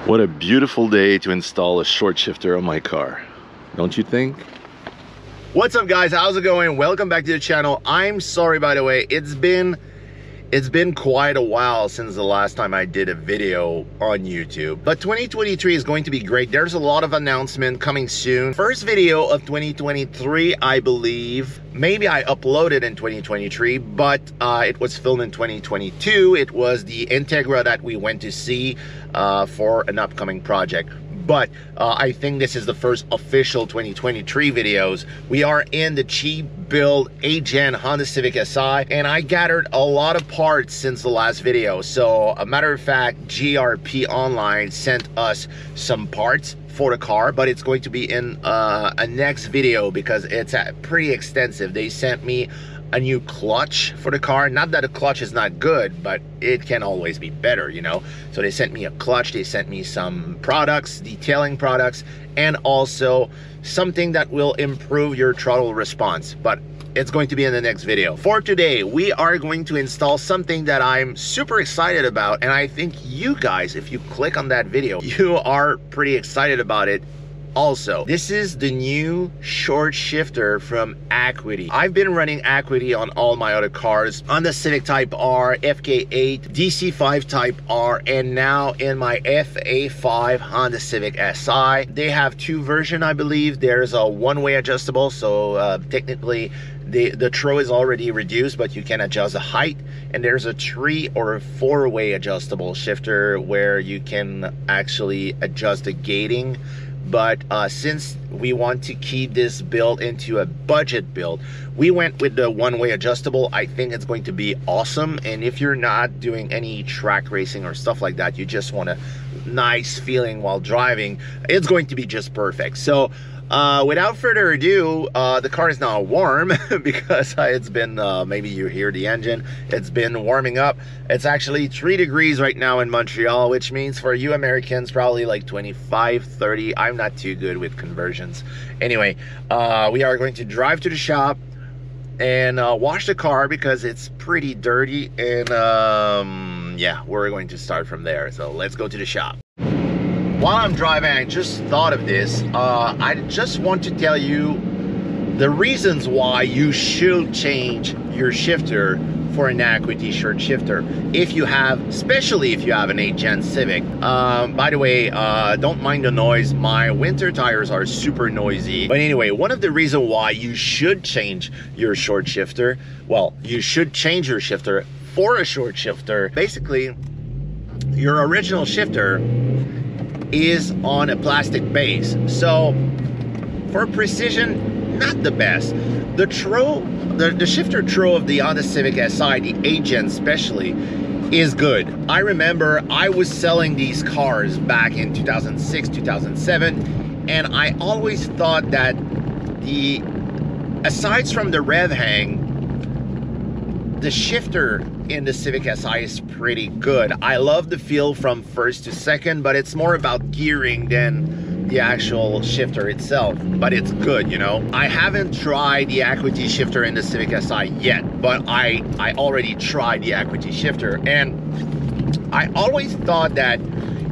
What a beautiful day to install a short shifter on my car, don't you think? What's up guys, how's it going? Welcome back to the channel. I'm sorry, by the way, it's been quite a while since the last time I did a video on YouTube, but 2023 is going to be great. There's a lot of announcement coming soon. First video of 2023, I believe. Maybe I uploaded in 2023, but it was filmed in 2022. It was the Integra that we went to see for an upcoming project. But I think this is the first official 2023 videos. We are in the cheap build 8th-gen Honda Civic Si, and I gathered a lot of parts since the last video. So a matter of fact, GRP Online sent us some parts for the car, but it's going to be in a next video because it's pretty extensive. They sent me a new clutch for the car. Not that a clutch is not good, but it can always be better, you know. So they sent me a clutch, they sent me some products, detailing products, and also something that will improve your throttle response, but it's going to be in the next video. For today, we are going to install something that I'm super excited about, and I think you guys, if you click on that video, you are pretty excited about it also. This is the new short shifter from Acuity. I've been running Acuity on all my other cars, on the Civic Type R, FK8, DC5 Type R, and now in my FA5 Honda Civic Si. They have two versions, I believe. There's a one-way adjustable, so technically the throw is already reduced, but you can adjust the height. And there's a 3- or 4-way adjustable shifter where you can actually adjust the gating. But since we want to keep this build into a budget build, we went with the one-way adjustable. I think it's going to be awesome. And if you're not doing any track racing or stuff like that, you just want a nice feeling while driving, it's going to be just perfect. So without further ado, the car is now warm because it's been, maybe you hear the engine, it's been warming up. It's actually 3 degrees right now in Montreal, which means for you Americans, probably like 25, 30. I'm not too good with conversions. Anyway, we are going to drive to the shop and wash the car because it's pretty dirty. And yeah, we're going to start from there. So let's go to the shop. While I'm driving, I just thought of this. I just want to tell you the reasons why you should change your shifter for an Acuity short shifter if you have, especially if you have an 8th-gen Civic. By the way, don't mind the noise. My winter tires are super noisy. But anyway, one of the reasons why you should change your short shifter, well, you should change your shifter for a short shifter. Basically, your original shifter is on a plastic base, so for precision, not the best. The throw, the shifter throw of the Honda Civic Si, the 8th-gen especially, is good. I remember I was selling these cars back in 2006, 2007, and I always thought that aside from the rev hang, the shifter in the Civic Si is pretty good. I love the feel from first to second, but it's more about gearing than the actual shifter itself, but it's good, you know. I haven't tried the Acuity shifter in the Civic Si yet, but I already tried the Acuity shifter, and I always thought that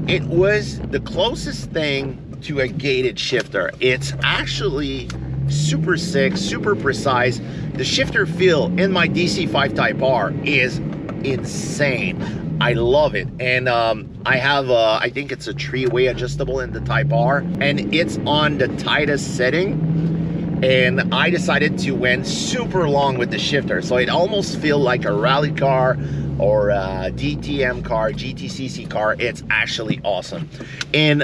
it was the closest thing to a gated shifter. It's actually super sick, super precise. The shifter feel in my DC5 Type R is insane. I love it. And I have I think it's a 3-way adjustable in the Type R, and it's on the tightest setting, and I decided to went super long with the shifter, so it almost feel like a rally car or a DTM car, GTCC car. It's actually awesome. And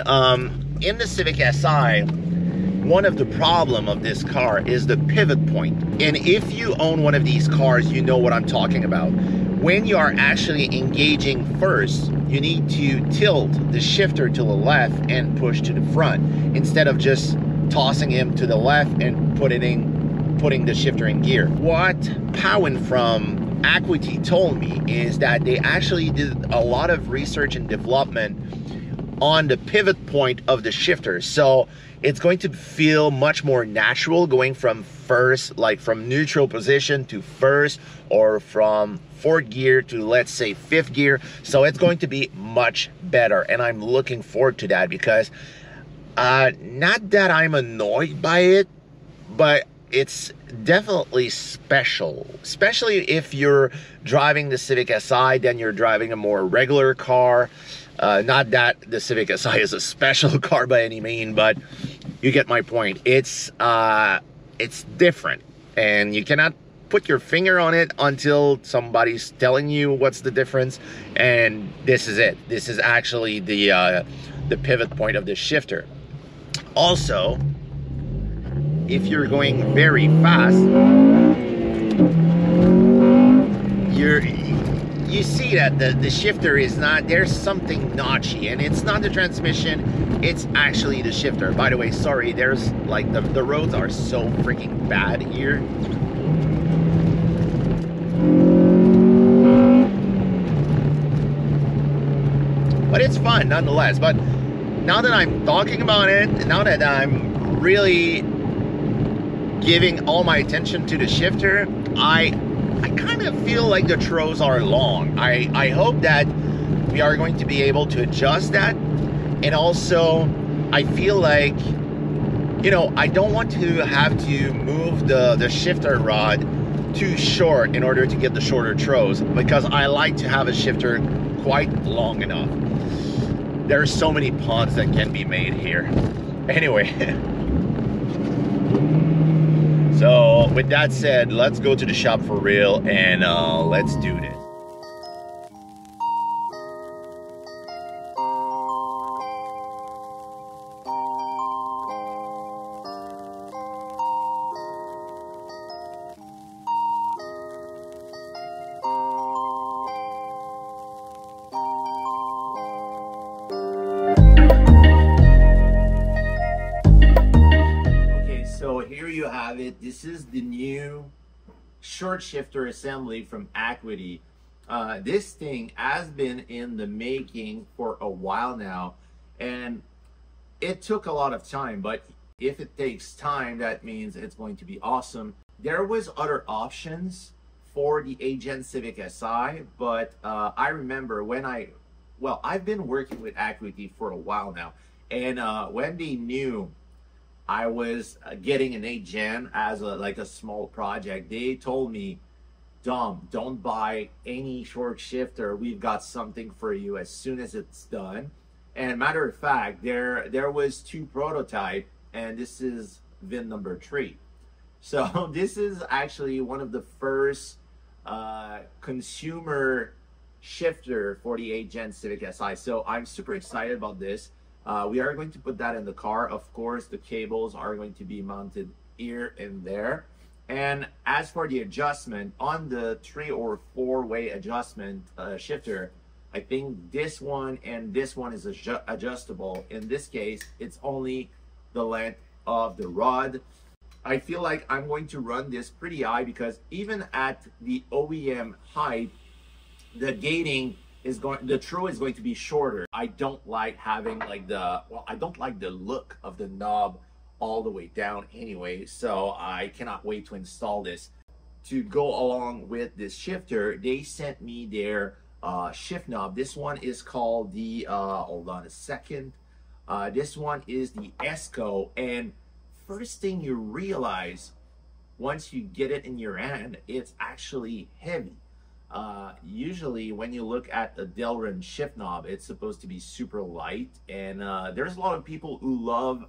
in the Civic Si, one of the problem of this car is the pivot point. And if you own one of these cars, you know what I'm talking about. When you are actually engaging first, you need to tilt the shifter to the left and push to the front, instead of just tossing him to the left and putting the shifter in gear. What Powen from Acuity told me is that they actually did a lot of research and development on the pivot point of the shifter. So it's going to feel much more natural going from first, like from neutral position to first, or from fourth gear to, let's say, fifth gear. So it's going to be much better, and I'm looking forward to that, because not that I'm annoyed by it, but it's definitely special, especially if you're driving the Civic Si, then you're driving a more regular car. Not that the Civic Si is a special car by any mean, but you get my point. It's different, and you cannot put your finger on it until somebody's telling you what's the difference. And this is it. This is actually the pivot point of the shifter. Also, if you're going very fast, you see that the shifter is not, there's something notchy, and it's not the transmission, it's actually the shifter. By the way, sorry, there's like the roads are so freaking bad here. But it's fun nonetheless. But now that I'm talking about it, now that I'm really giving all my attention to the shifter, I kind of feel like the throws are long. I hope that we are going to be able to adjust that. And also, I feel like, you know, I don't want to have to move the shifter rod too short in order to get the shorter throws, because I like to have a shifter quite long enough. There are so many puns that can be made here. Anyway. So with that said, let's go to the shop for real, and let's do this. So here you have it. This is the new short shifter assembly from Acuity. This thing has been in the making for a while now, and it took a lot of time, but if it takes time, that means it's going to be awesome. There was other options for the Gen Civic Si, but I remember when I've been working with Acuity for a while now, and when they knew I was getting an 8 Gen as like a small project, they told me, Dom, don't buy any short shifter. We've got something for you as soon as it's done. And matter of fact, there was 2 prototype, and this is VIN number 3. So this is actually one of the first consumer shifter for the 8 Gen Civic Si. So I'm super excited about this. We are going to put that in the car. Of course, the cables are going to be mounted here and there. And as for the adjustment, on the 3 or 4-way adjustment shifter, I think this one and this one is adjustable. In this case, it's only the length of the rod. I feel like I'm going to run this pretty high, because even at the OEM height, the gating the throw is going to be shorter. I don't like having like I don't like the look of the knob all the way down anyway, so I cannot wait to install this. To go along with this shifter, they sent me their shift knob. This one is called the hold on a second, this one is the ESCO, and first thing you realize once you get it in your hand, it's actually heavy. Usually when you look at the Delrin shift knob, it's supposed to be super light, and there's a lot of people who love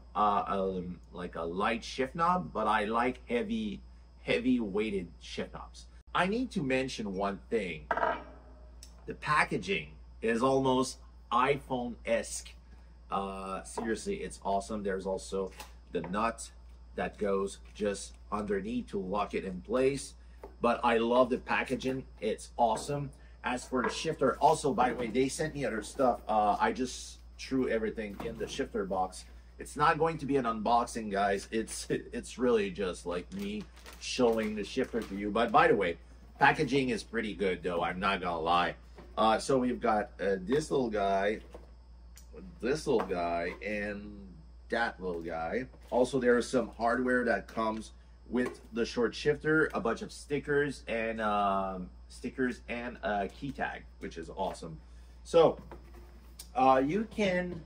like a light shift knob, but I like heavy weighted shift knobs. I need to mention one thing. The packaging is almost iPhone-esque. Seriously, it's awesome. There's also the nut that goes just underneath to lock it in place. But I love the packaging. It's awesome. As for the shifter, also, by the way, they sent me other stuff. I just threw everything in the shifter box. It's not going to be an unboxing, guys. It's really just like me showing the shifter to you. But by the way, packaging is pretty good, though. I'm not gonna lie. So we've got this little guy. this little guy and that little guy. Also, there is some hardware that comes with the short shifter, a bunch of stickers and a key tag, which is awesome. So you can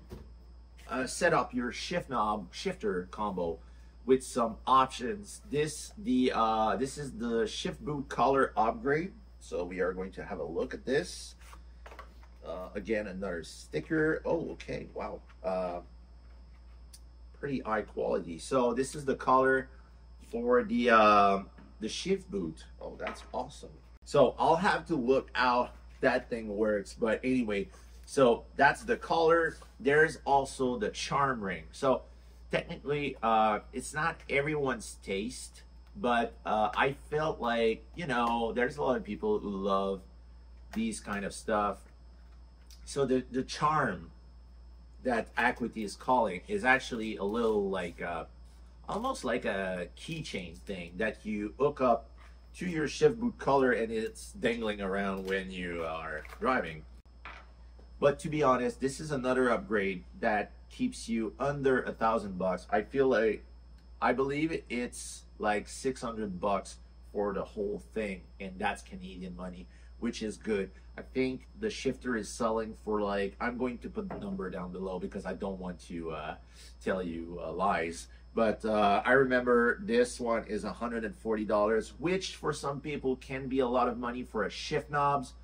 set up your shift knob shifter combo with some options. This is the shift boot color upgrade. So we are going to have a look at this. Again, another sticker. Oh, okay, wow. Pretty high quality. So this is the color for the shift boot. Oh, that's awesome. So I'll have to look how that thing works, but anyway, so that's the color. There's also the charm ring. So technically it's not everyone's taste, but I felt like, you know, there's a lot of people who love these kind of stuff. So the charm that Acuity is calling is actually a little like almost like a keychain thing that you hook up to your shift boot color, and it's dangling around when you are driving. But to be honest, this is another upgrade that keeps you under $1,000. I feel like, I believe it's like $600 for the whole thing, and that's Canadian money, which is good. I think the shifter is selling for like, I'm going to put the number down below because I don't want to tell you lies. But I remember this one is $140, which for some people can be a lot of money for a shift knobs.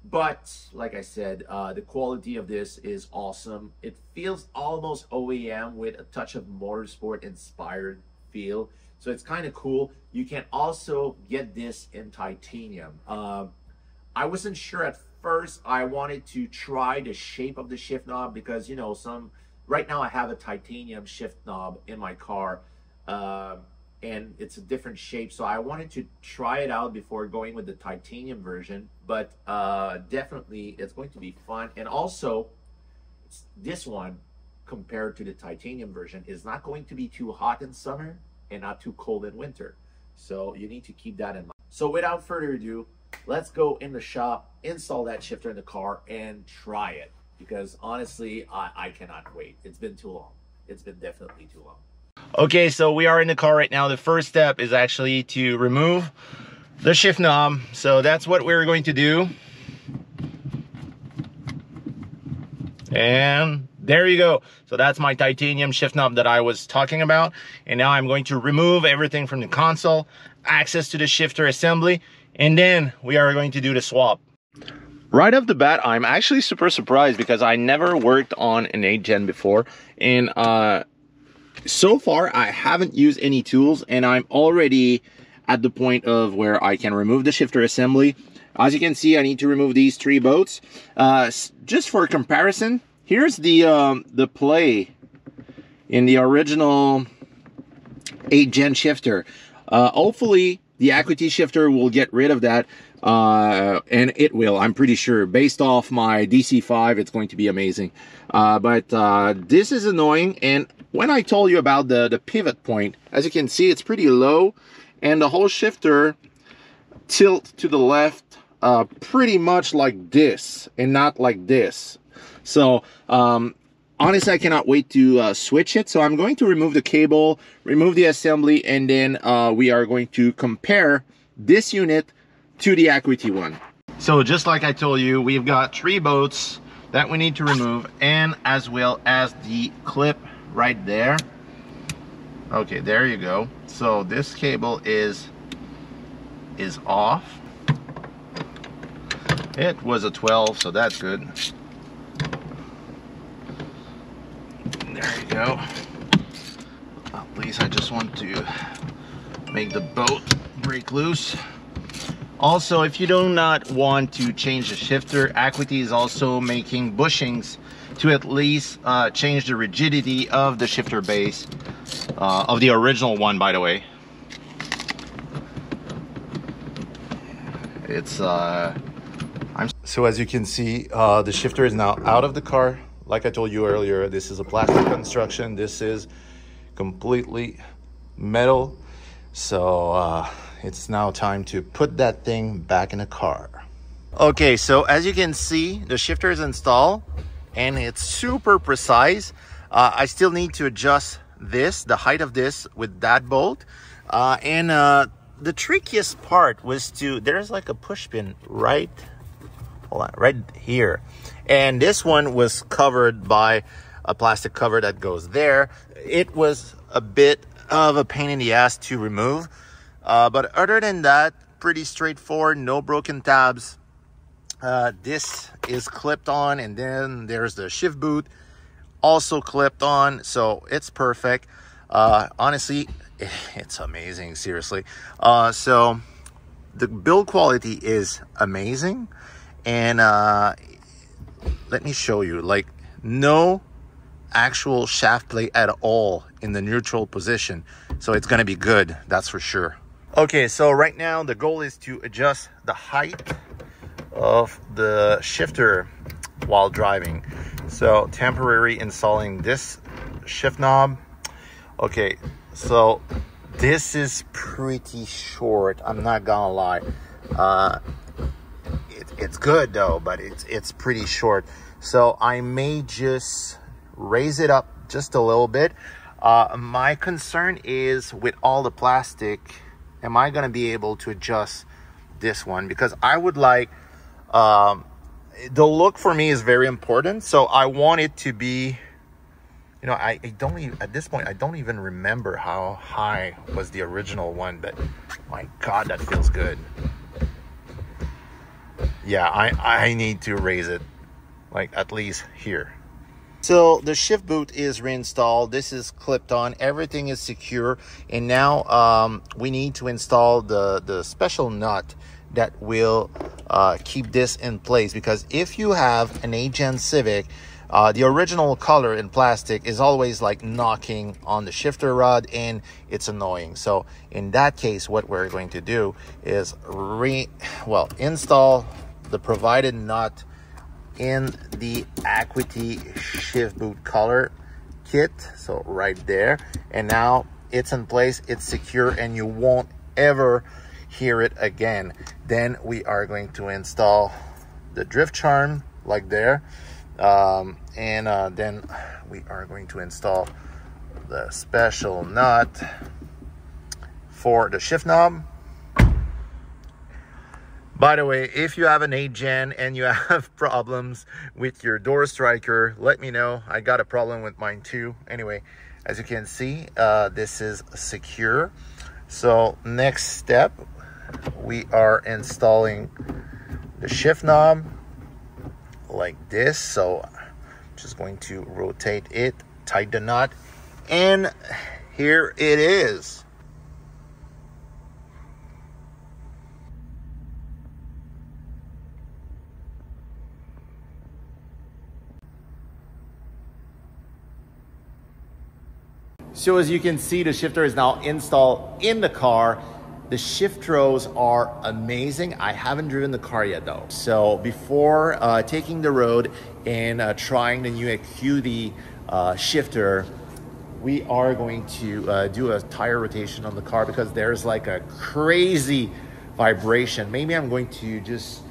But like I said, the quality of this is awesome. It feels almost OEM with a touch of motorsport inspired feel. So it's kind of cool. You can also get this in titanium. I wasn't sure at first. I wanted to try the shape of the shift knob because, you know, right now I have a titanium shift knob in my car and it's a different shape. So I wanted to try it out before going with the titanium version, but definitely it's going to be fun. And also this one compared to the titanium version is not going to be too hot in summer and not too cold in winter. So you need to keep that in mind. So without further ado, let's go in the shop, install that shifter in the car, and try it. Because honestly, I cannot wait. It's been too long. It's been definitely too long. Okay, so we are in the car right now. The first step is actually to remove the shift knob. So that's what we're going to do. And there you go. So that's my titanium shift knob that I was talking about. And now I'm going to remove everything from the console, access to the shifter assembly, and then we are going to do the swap. Right off the bat, I'm actually super surprised because I never worked on an 8 Gen before. And so far, I haven't used any tools, and I'm already at the point of where I can remove the shifter assembly. As you can see, I need to remove these 3 bolts. Just for comparison, here's the play in the original 8 Gen shifter. Hopefully, the Acuity shifter will get rid of that, and it will, I'm pretty sure. Based off my DC5, it's going to be amazing. But this is annoying, and when I told you about the pivot point, as you can see, it's pretty low, and the whole shifter tilts to the left pretty much like this, and not like this. So, honestly, I cannot wait to switch it. So I'm going to remove the cable, remove the assembly, and then we are going to compare this unit to the Acuity one. So just like I told you, we've got 3 bolts that we need to remove, and as well as the clip right there. Okay, there you go. So this cable is off. It was a 12, so that's good. There you go. At least I just want to make the bolt break loose. Also, if you do not want to change the shifter, Acuity is also making bushings to at least change the rigidity of the shifter base, of the original one, by the way. It's so as you can see, the shifter is now out of the car. Like I told you earlier, this is a plastic construction. This is completely metal. So it's now time to put that thing back in the car. Okay, so as you can see, the shifter is installed, and it's super precise. I still need to adjust this, the height of this with that bolt. The trickiest part was there's like a push pin right here. And this one was covered by a plastic cover that goes there. It was a bit of a pain in the ass to remove. But other than that, pretty straightforward, no broken tabs. This is clipped on, and then there's the shift boot also clipped on, so it's perfect. Honestly, it's amazing, seriously. So the build quality is amazing, and let me show you, like, no actual shaft play at all in the neutral position, so it's gonna be good, that's for sure. Okay, so right now the goal is to adjust the height of the shifter while driving. So temporary installing this shift knob. Okay, so this is pretty short, I'm not gonna lie. It's good though, but it's pretty short, so I may just raise it up just a little bit. My concern is, with all the plastic, am I gonna be able to adjust this one? Because I would like, the look for me is very important, so I want it to be, you know, I don't even, at this point I don't even remember how high was the original one, but my god, that feels good. Yeah, I need to raise it, like, at least here. So the shift boot is reinstalled, this is clipped on, everything is secure, and now we need to install the special nut that will keep this in place. Because if you have an Gen Civic, the original color in plastic is always like knocking on the shifter rod, and it's annoying. So in that case, what we're going to do is install the provided nut in the Acuity shift boot color kit, so right there, and now it's in place, it's secure, and you won't ever hear it again. Then we are going to install the drift charm like there, and then we are going to install the special nut for the shift knob. By the way, if you have an 8 Gen and you have problems with your door striker, let me know. I got a problem with mine too. Anyway, as you can see, this is secure. So next step, we are installing the shift knob like this. So I'm just going to rotate it, tighten the nut, and here it is. So as you can see, the shifter is now installed in the car. The shift throws are amazing. I haven't driven the car yet though. So before taking the road and trying the new Acuity shifter, we are going to do a tire rotation on the car, because there's like a crazy vibration. Maybe I'm going to just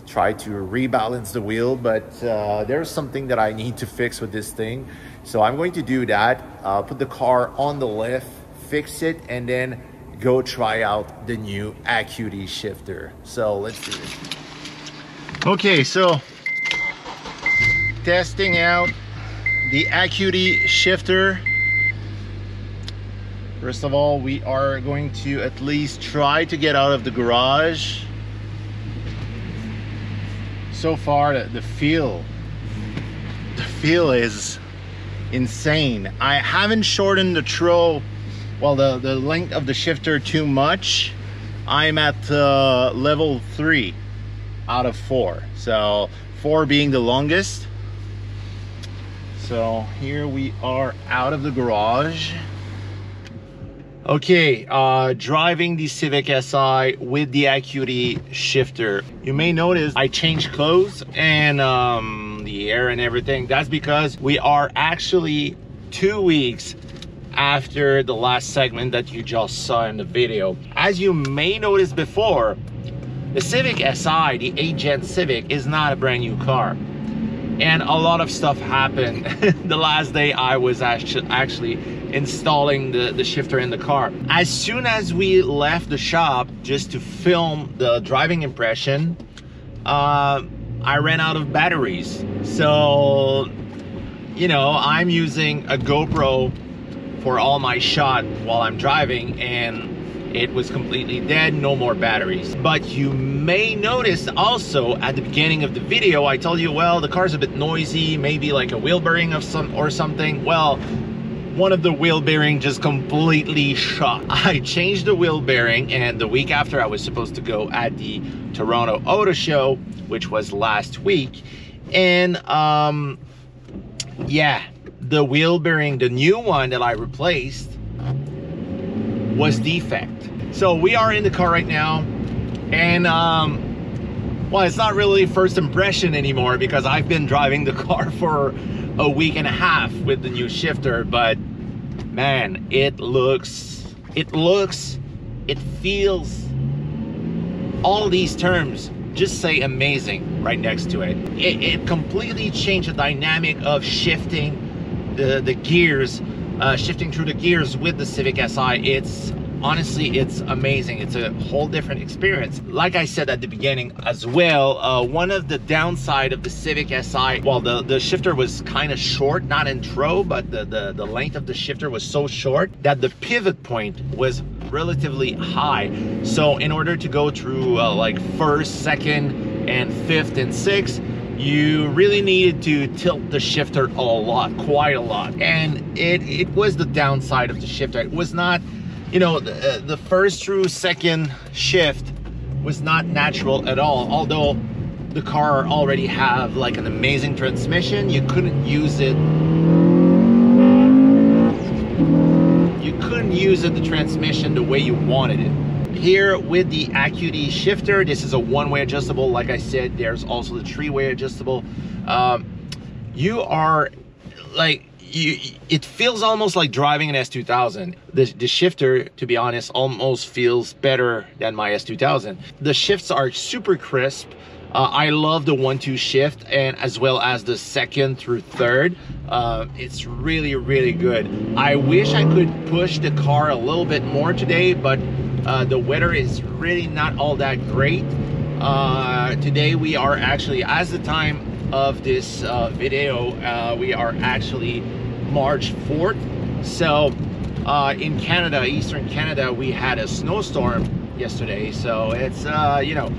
try to rebalance the wheel, but there's something that I need to fix with this thing. So I'm going to do that, put the car on the lift, fix it, and then go try out the new Acuity shifter. So let's do this. Okay, so testing out the Acuity shifter. First of all, we are going to at least try to get out of the garage. So far, the feel is insane. I haven't shortened the throw, well, the length of the shifter too much. I'm at level 3 out of 4, so 4 being the longest. So here we are out of the garage. Okay, driving the Civic Si with the Acuity shifter. You may notice I changed clothes and the air and everything. That's because we are actually 2 weeks after the last segment that you just saw in the video. As you may notice before, the Civic Si, the 8 Gen Civic, is not a brand new car. and a lot of stuff happened the last day I was actually installing the shifter in the car. As soon as we left the shop just to film the driving impression, I ran out of batteries. So, you know, I'm using a GoPro for all my shot while I'm driving, and it was completely dead, no more batteries. But you may notice also at the beginning of the video, I told you, well, the car's a bit noisy, maybe like a wheel bearing of something. Well, one of the wheel bearing just completely shot. I changed the wheel bearing, and the week after I was supposed to go at the Toronto Auto Show, which was last week, and yeah, the wheel bearing, the new one that I replaced, was defect. So we are in the car right now, and well, it's not really first impression anymore because I've been driving the car for a week and a half with the new shifter, but man, it feels, all these terms just say amazing right next to it. It completely changed the dynamic of shifting the gears, shifting through the gears with the Civic Si. Honestly, it's amazing. It's a whole different experience. Like I said at the beginning as well, one of the downside of the Civic Si, well, the shifter was kind of short, not in throw, but the length of the shifter was so short that the pivot point was relatively high. So in order to go through like first, second, and fifth and sixth, you really needed to tilt the shifter a lot, quite a lot. And it was the downside of the shifter. It was not, you know, the first through second shift was not natural at all. Although the car already have like an amazing transmission, you couldn't use it. You couldn't use it, the transmission, the way you wanted it. Here with the Acuity shifter, this is a one-way adjustable. Like I said, there's also the three-way adjustable. You are like, it feels almost like driving an S2000. The shifter, to be honest, almost feels better than my S2000. The shifts are super crisp. I love the 1-2 shift, and as well as the second through third. It's really, really good. I wish I could push the car a little bit more today, but the weather is really not all that great. Today we are actually, as the time of this video, we are actually March 4th. So in Canada, Eastern Canada, we had a snowstorm yesterday. So it's, you know,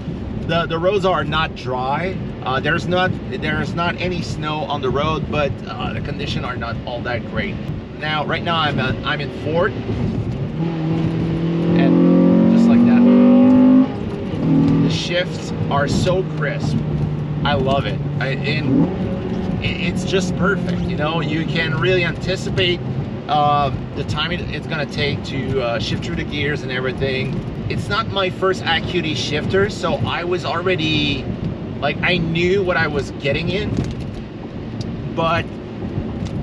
the roads are not dry. There's not any snow on the road, but the conditions are not all that great. Now, right now I'm in Fort, and just like that, the shifts are so crisp. I love it. And it's just perfect. You know, you can really anticipate the time it's gonna take to shift through the gears and everything. It's not my first Acuity shifter, so I was already, like, I knew what I was getting in, but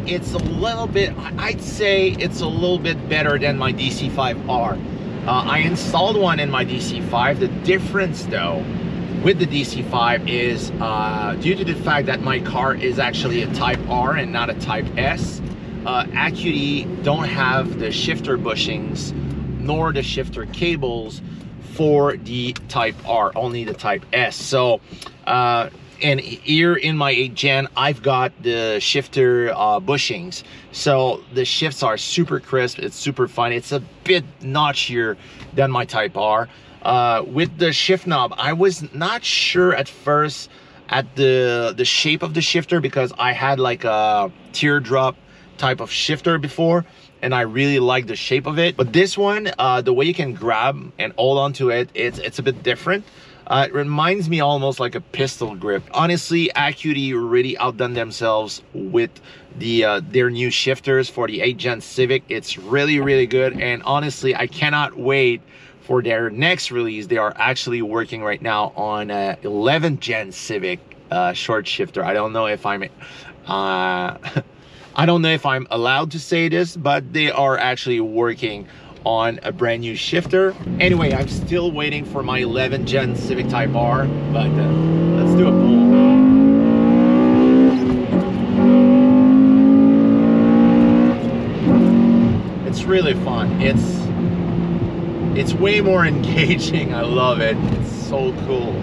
it's a little bit, I'd say it's a little bit better than my DC5R. I installed one in my DC5. The difference though with the DC5 is due to the fact that my car is actually a Type R and not a Type S, Acuity don't have the shifter bushings nor the shifter cables for the Type R, only the Type S. So and here in my 8 Gen, I've got the shifter bushings, so the shifts are super crisp. It's super fine. It's a bit notchier than my Type R. With the shift knob, I was not sure at first at the shape of the shifter, because I had like a teardrop type of shifter before, and I really like the shape of it. But this one, the way you can grab and hold onto it, it's a bit different. It reminds me almost like a pistol grip. Honestly, Acuity really outdone themselves with their new shifters for the 8 Gen Civic. It's really, really good, and honestly, I cannot wait for their next release. They are actually working right now on 11 Gen Civic short shifter. I don't know if I'm I don't know if I'm allowed to say this, but they are actually working on a brand new shifter. Anyway, I'm still waiting for my 11 Gen Civic Type R, but let's do a pull. really fun. It's way more engaging. I love it. It's so cool.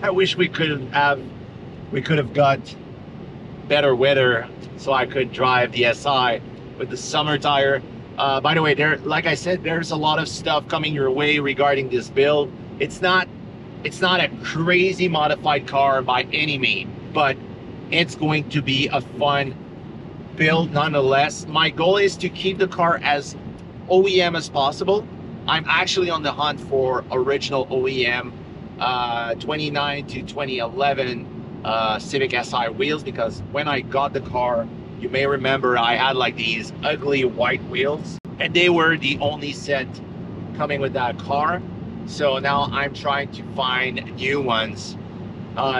I wish we could have got better weather so I could drive the SI with the summer tire. By the way, like I said, there's a lot of stuff coming your way regarding this build. It's not a crazy modified car by any means, but it's going to be a fun build nonetheless. My goal is to keep the car as OEM as possible. I'm actually on the hunt for original OEM 29 to 2011 Civic Si wheels, because when I got the car, you may remember I had like these ugly white wheels, and they were the only set coming with that car. So now I'm trying to find new ones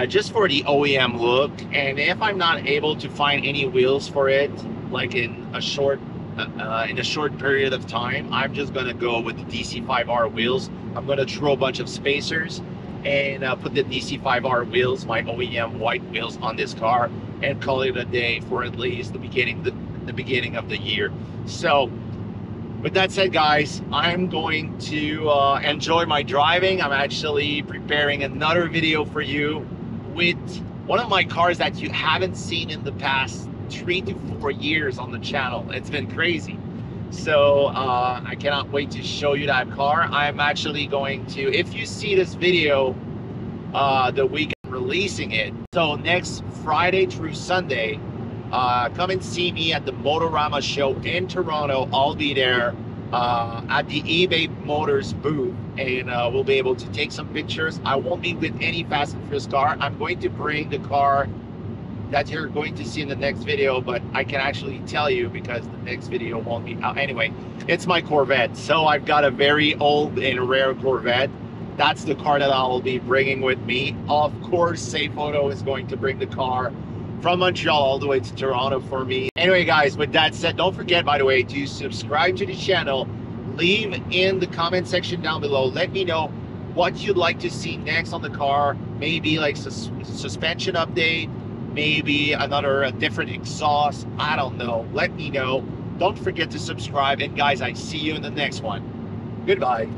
just for the OEM look. And if I'm not able to find any wheels for it, like in a short period of time, I'm just gonna go with the DC5R wheels. I'm gonna throw a bunch of spacers and put the DC5R wheels, my OEM white wheels, on this car, and call it a day for at least the beginning of the year. So with that said, guys, I'm going to enjoy my driving. I'm actually preparing another video for you with one of my cars that you haven't seen in the past 3 to 4 years on the channel. It's been crazy. So I cannot wait to show you that car. I'm actually going to, if you see this video the week I'm releasing it, so next Friday through Sunday, come and see me at the Motorama show in Toronto. I'll be there at the eBay Motors booth, and we'll be able to take some pictures. I won't be with any Fast and Furious car. I'm going to bring the car that you're going to see in the next video, but I can actually tell you because the next video won't be out. Anyway, it's my Corvette. So I've got a very old and rare Corvette. That's the car that I'll be bringing with me. Of course, Say Photo is going to bring the car from Montreal all the way to Toronto for me. Anyway, guys, with that said, don't forget, by the way, to subscribe to the channel. Leave in the comment section down below. Let me know what you'd like to see next on the car. Maybe like suspension update, maybe a different exhaust. I don't know. Let me know. Don't forget to subscribe. And guys, I see you in the next one. Goodbye.